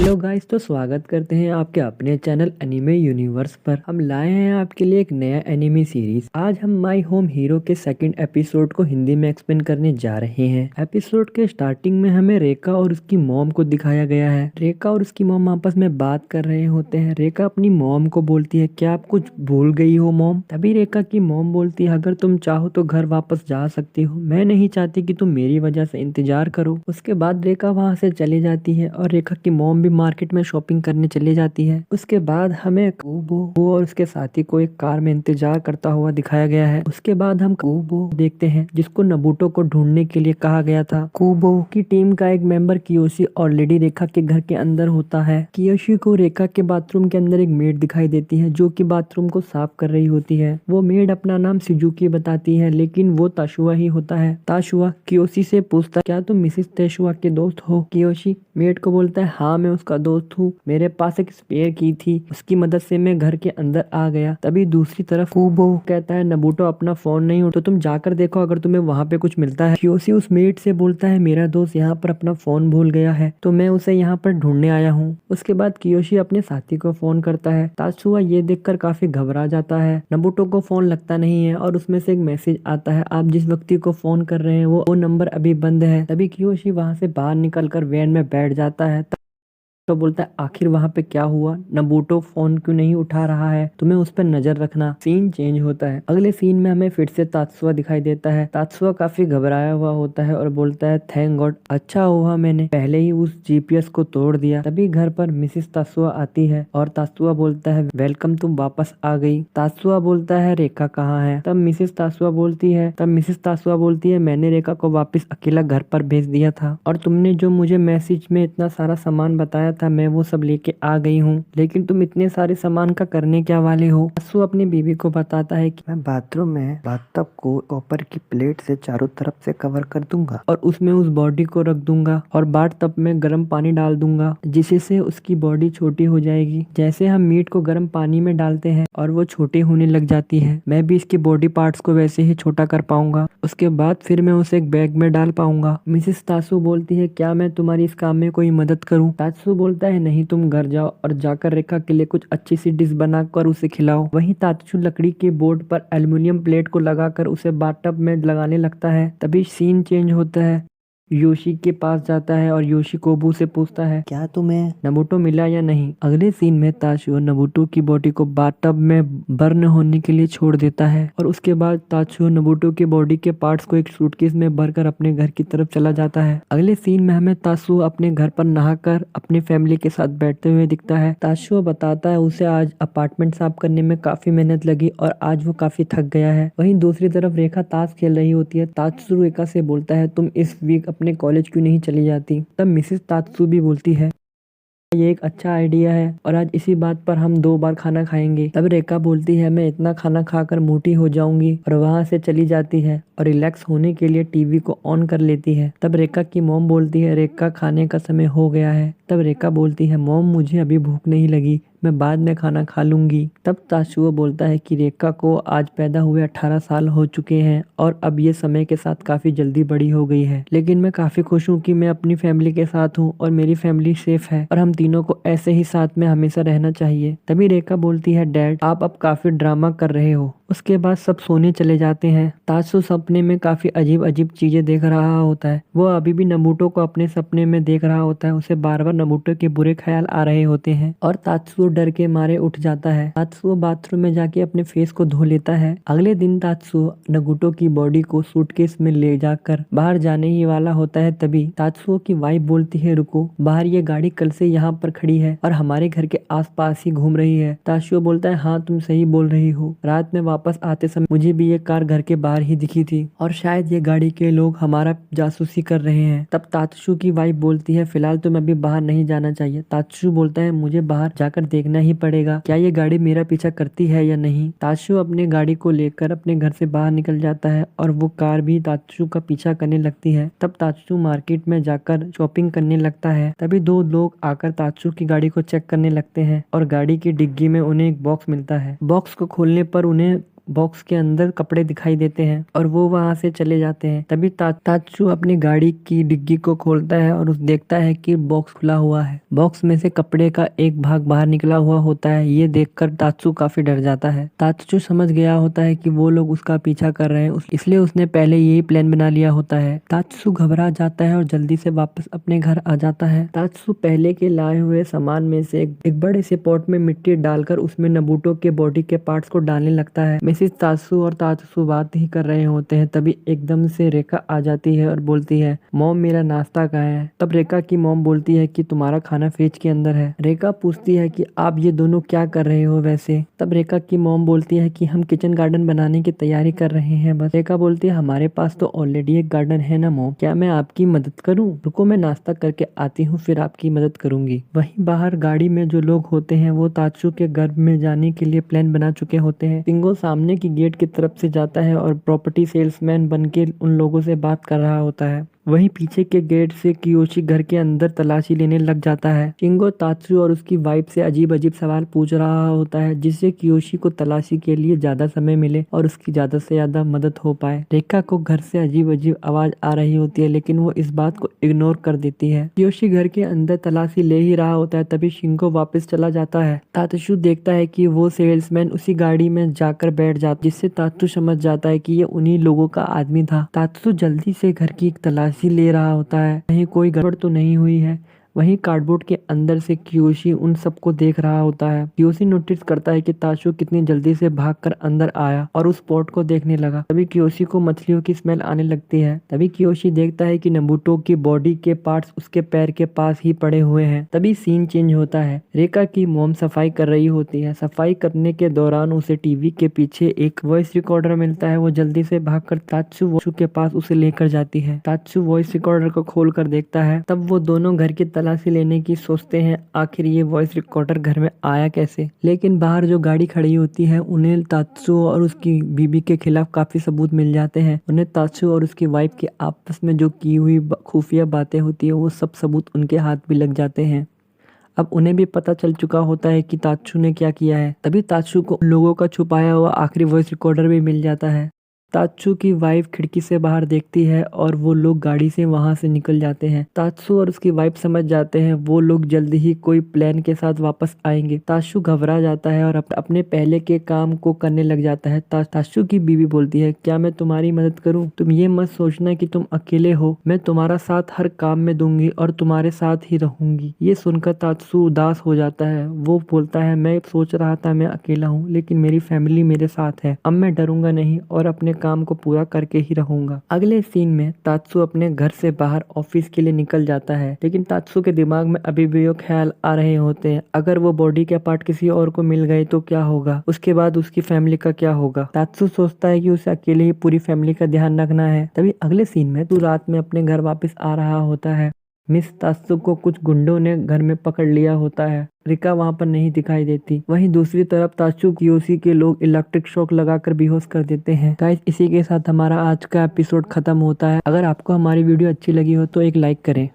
Hello guys, तो स्वागत करते हैं आपके अपने चैनल एनिमे यूनिवर्स पर। हम लाए हैं आपके लिए एक नया एनिमे सीरीज। आज हम माय होम हीरो के सेकंड एपिसोड को हिंदी में एक्सप्लेन करने जा रहे हैं। एपिसोड के स्टार्टिंग में हमें रेखा और उसकी मॉम को दिखाया गया है। रेखा और उसकी मॉम आपस में बात कर रहे होते हैं। रेखा अपनी मॉम को बोलती है, क्या आप कुछ भूल गई हो मॉम? तभी रेखा की मॉम बोलती है, अगर तुम चाहो तो घर वापस जा सकती हो, मैं नहीं चाहती कि तुम मेरी वजह से इंतजार करो। उसके बाद रेखा वहाँ से चली जाती है और रेखा की मॉम भी मार्केट में शॉपिंग करने चली जाती है। उसके बाद हमें कुबो और उसके साथी को एक कार में इंतजार करता हुआ दिखाया गया है। उसके बाद हम कुबो देखते हैं, जिसको नबूटो को ढूंढने के लिए कहा गया था। कुबो की टीम का एक मेंबर कियोशी ऑलरेडी रेखा के घर के अंदर होता है। कियोशी को रेखा के बाथरूम के अंदर एक मेड दिखाई देती है, जो कि बाथरूम को साफ कर रही होती है। वो मेड अपना नाम सिजुकी बताती है, लेकिन वो ताशुआ ही होता है। ताशुआ कियोशी से पूछता है, क्या तुम मिसेस ताशुआ के दोस्त हो? कियोशी मेड को बोलता है, हाँ मैं उसका दोस्त हूँ, मेरे पास एक स्पेयर की थी, उसकी मदद से मैं घर के अंदर आ गया। तभी दूसरी तरफ कुबो कहता है, नबूटो अपना फोन नहीं उठा तो तुम जाकर देखो, अगर तुम्हें वहाँ पे कुछ मिलता है। कियोशी उस मेड से बोलता है, मेरा दोस्त यहाँ पर अपना फोन भूल गया है, तो मैं उसे यहाँ पर ढूंढने आया हूँ। उसके बाद कियोशी अपने साथी को फोन करता है। ताशुआ ये देखकर काफी घबरा जाता है। नबूटो को फोन लगता नहीं है और उसमें से एक मैसेज आता है, आप जिस व्यक्ति को फोन कर रहे हैं वो नंबर अभी बंद है। तभी कियोशी वहाँ से बाहर निकलकर वैन में बैठ जाता है। तो बोलता है, आखिर वहां पे क्या हुआ? नबूटो फोन क्यों नहीं उठा रहा है? तुम्हें उस पर नजर रखना। सीन चेंज होता है। अगले सीन में हमें फिर से तात्सुआ दिखाई देता है। तात्सुआ काफी घबराया हुआ होता है और बोलता है, थैंक गॉड, अच्छा हुआ मैंने पहले ही उस जीपीएस को तोड़ दिया। तभी घर पर मिसेस तात्सुआ आती है और तात्सुआ बोलता है, वेलकम, तुम वापस आ गई। तात्सुआ बोलता है, रेखा कहाँ है? तब मिसेस तात्सुआ बोलती है, मैंने रेखा को वापस अकेला घर पर भेज दिया था, और तुमने जो मुझे मैसेज में इतना सारा सामान बताया था, मैं वो सब लेके आ गई हूँ। लेकिन तुम इतने सारे सामान का करने क्या वाले हो? तात्सु अपनी बीवी को बताता है कि मैं बाथरूम में बाथटब को कॉपर की प्लेट से चारों तरफ से कवर कर दूंगा और उसमें उस बॉडी को रख दूंगा और बाथटब में गर्म पानी डाल दूंगा, जिससे उसकी बॉडी छोटी हो जाएगी। जैसे हम मीट को गर्म पानी में डालते हैं और वो छोटी होने लग जाती है, मैं भी इसकी बॉडी पार्ट्स को वैसे ही छोटा कर पाऊंगा। उसके बाद फिर मैं उसे एक बैग में डाल पाऊंगा। मिसेस तात्सु बोलती है, क्या मैं तुम्हारी इस काम में कोई मदद करूं? तात्सु बोलता है, नहीं, तुम घर जाओ और जाकर रेखा के लिए कुछ अच्छी सी डिश बनाकर उसे खिलाओ। वहीं तात्सु लकड़ी के बोर्ड पर एल्युमिनियम प्लेट को लगाकर उसे बाथटब में लगाने लगता है। तभी सीन चेंज होता है। योशी के पास जाता है और योशी कोबू से पूछता है, क्या तुम्हें नबूटो मिला या नहीं? अगले सीन में ताशुओ नबूटो की बॉडी को बाथटब में बर्न होने के लिए छोड़ देता है और उसके बाद ताशुओ नबूटो की बॉडी के पार्ट्स को एक सूटकेस में भरकर अपने घर की तरफ चला जाता है। अगले सीन में हमें ताशुओ अपने घर पर नहाकर अपनी फैमिली के साथ बैठते हुए दिखता है। ताशुओ बताता है, उसे आज अपार्टमेंट साफ करने में काफी मेहनत लगी और आज वो काफी थक गया है। वहीं दूसरी तरफ रेखा ताश खेल रही होती है। तात्सु रेखा से बोलता है, तुम इस वीक अपने कॉलेज क्यों नहीं चली जाती? तब मिसेस तात्सु भी बोलती है, ये एक अच्छा आइडिया है और आज इसी बात पर हम 2 बार खाना खाएंगे। तब रेखा बोलती है, मैं इतना खाना खाकर मोटी हो जाऊंगी, और वहां से चली जाती है और रिलैक्स होने के लिए टीवी को ऑन कर लेती है। तब रेखा की मॉम बोलती है, रेखा खाने का समय हो गया है। तब रेखा बोलती है, मॉम मुझे अभी भूख नहीं लगी, मैं बाद में खाना खा लूंगी। तब ताशुओ बोलता है कि रेखा को आज पैदा हुए 18 साल हो चुके हैं और अब ये समय के साथ काफी जल्दी बड़ी हो गई है, लेकिन मैं काफी खुश हूँ कि मैं अपनी फैमिली के साथ हूँ और मेरी फैमिली सेफ है और हम तीनों को ऐसे ही साथ में हमेशा रहना चाहिए। तभी रेखा बोलती है, डैड आप अब काफी ड्रामा कर रहे हो। उसके बाद सब सोने चले जाते हैं। तात्सु सपने में काफी अजीब अजीब चीजें देख रहा होता है। वो अभी भी नबूटो को अपने सपने में देख रहा होता है। उसे बार बार नबूटो के बुरे ख्याल आ रहे होते हैं और तात्सु डर के मारे उठ जाता है। तात्सु बाथरूम में जाके अपने फेस को धो लेता है। अगले दिन तात्सु नबूटो की बॉडी को सूटकेस में ले जाकर बाहर जाने ही वाला होता है। तभी तात्सु की वाइफ बोलती है, रुको, बाहर ये गाड़ी कल से यहाँ पर खड़ी है और हमारे घर के आसपास ही घूम रही है। तात्सु बोलता है, हाँ तुम सही बोल रही हो, रात में वापस आते समय मुझे भी ये कार घर के बाहर ही दिखी थी और शायद ये गाड़ी के लोग हमारा जासूसी कर रहे हैं। तब तात्सु की वाइफ बोलती है, फिलहाल तुम अभी बाहर नहीं जाना चाहिए। तात्सु बोलता है, मुझे बाहर जाकर देखना ही पड़ेगा, क्या ये गाड़ी मेरा पीछा करती है या नहीं। तात्सु अपने गाड़ी को लेकर अपने घर से बाहर निकल जाता है और वो कार भी तात्सु का पीछा करने लगती है। तब तात्सु मार्केट में जाकर शॉपिंग करने लगता है। तभी 2 लोग आकर तात्सु की गाड़ी को चेक करने लगते हैं और गाड़ी की डिग्गी में उन्हें एक बॉक्स मिलता है। बॉक्स को खोलने पर उन्हें बॉक्स के अंदर कपड़े दिखाई देते हैं और वो वहाँ से चले जाते हैं। तभी तात्सु अपनी गाड़ी की डिग्गी को खोलता है और देखता है कि बॉक्स खुला हुआ है। बॉक्स में से कपड़े का एक भाग बाहर निकला हुआ होता है। ये देखकर तात्सु काफी डर जाता है। तात्सु समझ गया होता है कि वो लोग उसका पीछा कर रहे हैं, इसलिए उसने पहले यही प्लान बना लिया होता है। तात्सु घबरा जाता है और जल्दी से वापस अपने घर आ जाता है। तात्सु पहले के लाए हुए सामान में से एक बड़े से पॉट में मिट्टी डालकर उसमें नबूटो के बॉडी के पार्ट्स को डालने लगता है। मिसेस तात्सु और तात्सु बात ही कर रहे होते हैं, तभी एकदम से रेखा आ जाती है और बोलती है, मॉम मेरा नाश्ता कहाँ है? तब रेखा की मॉम बोलती है कि तुम्हारा खाना फ्रिज के अंदर है। रेखा पूछती है कि आप ये दोनों क्या कर रहे हो वैसे? तब रेखा की मॉम बोलती है कि हम किचन गार्डन बनाने की तैयारी कर रहे हैं बस। रेखा बोलती है, हमारे पास तो ऑलरेडी एक गार्डन है ना मॉम, क्या मैं आपकी मदद करूं? रुको मैं नाश्ता करके आती हूँ, फिर आपकी मदद करूंगी। वहीं बाहर गाड़ी में जो लोग होते हैं वो तात्सु के घर में जाने के लिए प्लान बना चुके होते हैं। शिंगो सामने की गेट की तरफ से जाता है और प्रॉपर्टी सेल्समैन बनके उन लोगों से बात कर रहा होता है। वहीं पीछे के गेट से कियोशी घर के अंदर तलाशी लेने लग जाता है। शिंगो तात्सु और उसकी वाइफ से अजीब अजीब सवाल पूछ रहा होता है, जिससे कियोशी को तलाशी के लिए ज्यादा समय मिले और उसकी ज्यादा से ज्यादा मदद हो पाए। रेखा को घर से अजीब अजीब आवाज आ रही होती है, लेकिन वो इस बात को इग्नोर कर देती है। कियोशी घर के अंदर तलाशी ले ही रहा होता है, तभी शिंगो वापस चला जाता है। तात्सु देखता है कि वो सेल्समैन उसी गाड़ी में जाकर बैठ जाता, जिससे तात्सु समझ जाता है कि ये उन्हीं लोगों का आदमी था। तात्सु जल्दी से घर की तलाशी ले रहा होता है, कहीं कोई गड़बड़ तो नहीं हुई है। वहीं कार्डबोर्ड के अंदर से कियोशी उन सबको देख रहा होता है। कियोशी नोटिस करता है कि तात्सु कितनी जल्दी से भागकर अंदर आया और उस पॉट को देखने लगा। तभी कियोशी को मछलियों की स्मेल आने लगती है। तभी कियोशी देखता है कि नबूटो की बॉडी के पार्ट्स उसके पैर के पास ही पड़े हुए हैं। तभी सीन चेंज होता है। रेखा की मॉम सफाई कर रही होती है। सफाई करने के दौरान उसे टीवी के पीछे एक वॉइस रिकॉर्डर मिलता है। वो जल्दी से भागकर तात्सु के पास उसे लेकर जाती है। तात्सु वॉइस रिकॉर्डर को खोल कर देखता है। तब वो दोनों घर की तलाशी लेने की सोचते हैं, आखिर ये वॉइस रिकॉर्डर घर में आया कैसे। लेकिन बाहर जो गाड़ी खड़ी होती है उन्हें तात्सु और उसकी बीबी के खिलाफ काफी सबूत मिल जाते हैं। उन्हें तात्सु और उसकी वाइफ के आपस में जो की हुई खुफिया बातें होती है वो सब सबूत उनके हाथ भी लग जाते हैं। अब उन्हें भी पता चल चुका होता है कि तात्सु ने क्या किया है। तभी तात्सु को उन लोगों का छुपाया हुआ आखिरी वॉइस रिकॉर्डर भी मिल जाता है। तात्सु की वाइफ खिड़की से बाहर देखती है और वो लोग गाड़ी से वहां से निकल जाते हैं। तात्सु और उसकी वाइफ समझ जाते हैं वो लोग जल्दी ही कोई प्लान के साथ वापस आएंगे। तात्सु घबरा जाता है और अपने पहले के काम को करने लग जाता है। तात्सु की बीवी बोलती है, क्या मैं तुम्हारी मदद करूं? तुम ये मत सोचना कि तुम अकेले हो, मैं तुम्हारा साथ हर काम में दूंगी और तुम्हारे साथ ही रहूंगी। ये सुनकर तात्सु उदास हो जाता है। वो बोलता है, मैं सोच रहा था मैं अकेला हूँ, लेकिन मेरी फैमिली मेरे साथ है। अब मैं डरूंगा नहीं और अपने काम को पूरा करके ही रहूंगा। अगले सीन में तात्सु अपने घर से बाहर ऑफिस के लिए निकल जाता है, लेकिन तात्सु के दिमाग में अभी भी वो ख्याल आ रहे होते हैं, अगर वो बॉडी के पार्ट किसी और को मिल गए तो क्या होगा, उसके बाद उसकी फैमिली का क्या होगा। तात्सु सोचता है कि उसे अकेले ही पूरी फैमिली का ध्यान रखना है। तभी अगले सीन में तू रात में अपने घर वापस आ रहा होता है। मिस तात्सु को कुछ गुंडों ने घर में पकड़ लिया होता है। रिका वहां पर नहीं दिखाई देती। वहीं दूसरी तरफ तात्सु कियोशी के लोग इलेक्ट्रिक शॉक लगाकर बेहोश कर देते हैं। गाइस, इसी के साथ हमारा आज का एपिसोड खत्म होता है। अगर आपको हमारी वीडियो अच्छी लगी हो तो एक लाइक करें।